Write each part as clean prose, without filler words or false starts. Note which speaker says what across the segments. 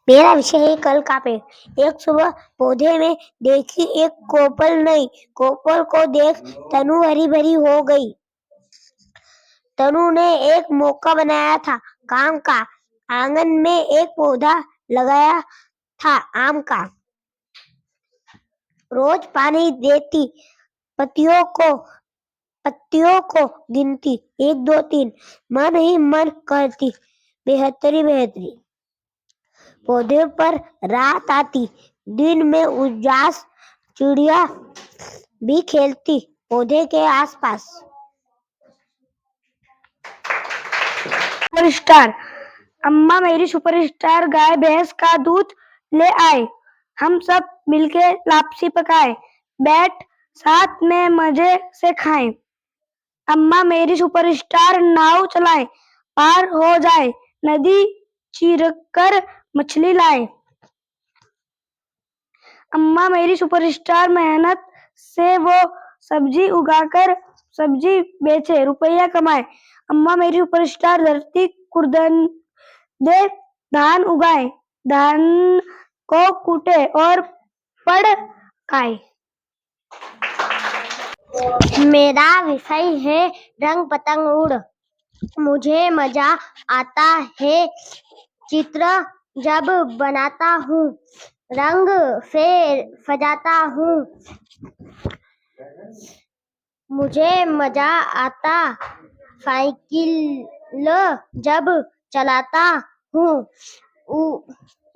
Speaker 1: मेरा विषय है कल का पेड़। एक सुबह पौधे में देखी एक कोपल नई। कोपल को देख तनु हरी भरी हो गई। तनु ने एक मौका बनाया था काम का। आंगन में एक पौधा लगाया था आम का। रोज पानी देती, पत्तियों को गिनती, 1 2 3 मन ही मन करती, बेहतरी बेहतरी। पौधे पर रात आती, दिन में उजास, चिड़िया भी खेलती पौधे के आसपास।
Speaker 2: सुपरस्टार। अम्मा मेरी सुपरस्टार गाय भैंस का दूध ले आए। हम सब मिलके लापसी पकाए, बैठ साथ में मजे से खाएं। अम्मा मेरी सुपरस्टार नाव चलाए, पार हो जाए नदी, चीरकर मछली लाए। अम्मा मेरी सुपरस्टार मेहनत से वो सब्जी उगाकर सब्जी बेचे, रुपया कमाए। अम्मा मेरी सुपरस्टार धरती खुरदन दे, धान उगाए, धान को कूटे और पकाए।
Speaker 1: मेरा विषय है रंग पतंग उड़। मुझे मजा आता है चित्र जब बनाता हूँ, रंग से सजाता हूँ। मुझे मजा आता साइकिल जब चलाता हूँ,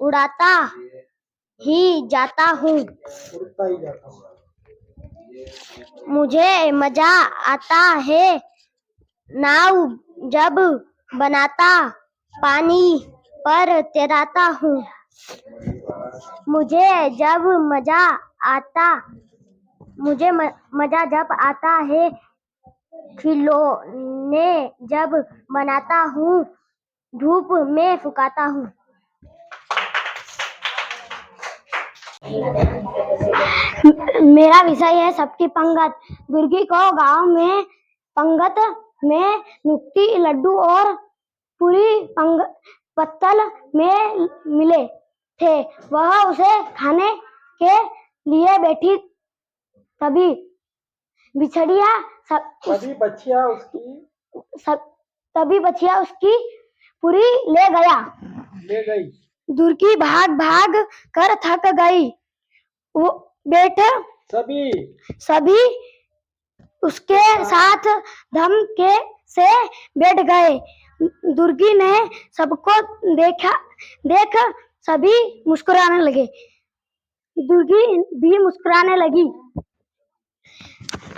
Speaker 1: उड़ाता ही जाता हूँ। मुझे मजा आता है नाव जब बनाता, पानी पर तैरता हूँ। मुझे मजा जब आता है खिलौने जब बनाता हूँ, धूप में सुखाता हूँ। मेरा विषय है सबकी पंगत। दुर्गी को गांव में पंगत में नुक्ती, लड्डू और पूरी पत्तल में मिले थे। वह उसे खाने के लिए बैठी, तभी बछिया उसकी पूरी ले गई। दुर्गी भाग भाग कर थक गई। वो बैठे सभी उसके साथ धम के से बैठ गए। दुर्गी ने सबको देख सभी मुस्कुराने लगे। दुर्गी भी मुस्कुराने लगी।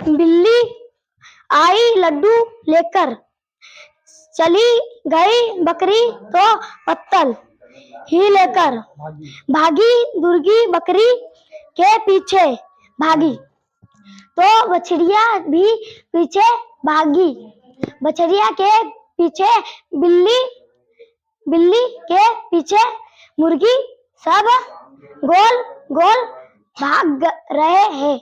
Speaker 1: बिल्ली आई लड्डू लेकर, चली गई बकरी तो पत्तल ही लेकर भागी। दुर्गी बकरी के पीछे भागी तो बछड़िया भी पीछे भागी। बछड़िया के पीछे बिल्ली के पीछे मुर्गी, सब गोल गोल भाग रहे थे।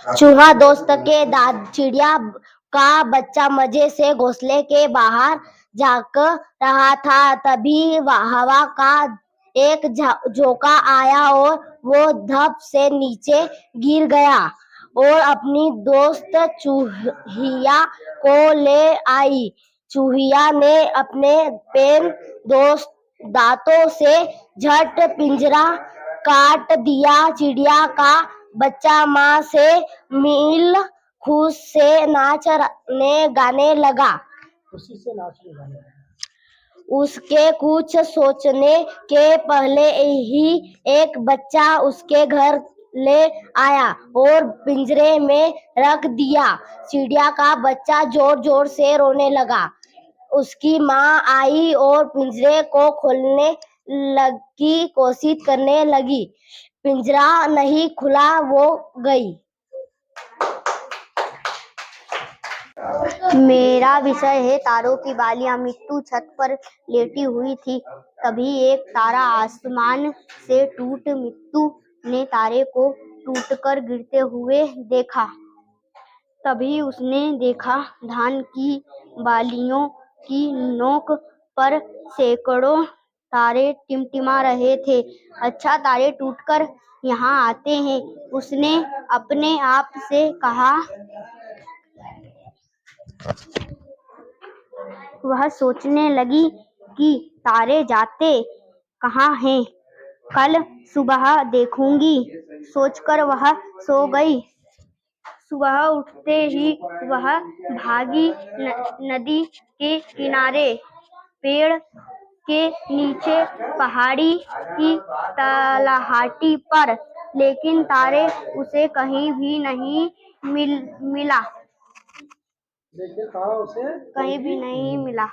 Speaker 1: चूहा दोस्त के दांत, चिड़िया का बच्चा मजे से घोंसले के बाहर झांक रहा था। तभी हवा का एक झोंका आया और वो धप से नीचे गिर गया और अपनी दोस्त चूहिया को ले आई। चूहिया ने अपने दांतों से झट पिंजरा काट दिया। चिड़िया का बच्चा माँ से मिल खुश से नाचने गाने लगा। उसके कुछ सोचने के पहले ही एक बच्चा उसके घर ले आया और पिंजरे में रख दिया। चिड़िया का बच्चा जोर जोर से रोने लगा। उसकी माँ आई और पिंजरे को खोलने की कोशिश करने लगी। पिंजरा नहीं खुला, वो गई। मेरा विषय है तारों की बालियां। मिट्टू छत पर लेटी हुई थी। तभी एक तारा आसमान से टूट। मिट्टू ने तारे को टूटकर गिरते हुए देखा। तभी उसने देखा धान की बालियों की नोक पर सैकड़ों तारे टिमटिमा रहे थे। अच्छा, तारे टूटकर यहाँ आते हैं, उसने अपने आप से कहा। वह सोचने लगी कि तारे जाते कहाँ हैं, कल सुबह देखूंगी। सोचकर वह सो गई। सुबह उठते ही वह भागी नदी के किनारे, पेड़ के नीचे, पहाड़ी की तलहटी पर, लेकिन तारे उसे कहीं भी नहीं मिला। कहीं भी नहीं मिला।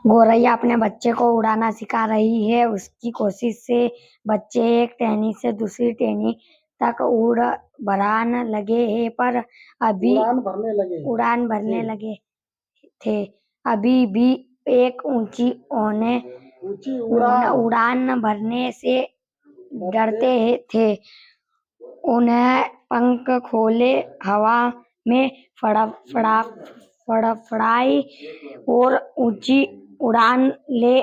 Speaker 2: गौरैया अपने बच्चे को उड़ाना सिखा रही है। उसकी कोशिश से बच्चे एक टहनी से दूसरी टहनी तक उड़ान लगे हैं, पर अभी उड़ान भरने लगे थे। अभी भी एक ऊंची उड़ान भरने से डरते थे। उन्हें पंख खोले, हवा में फड़फड़ाई और ऊंची उड़ान ले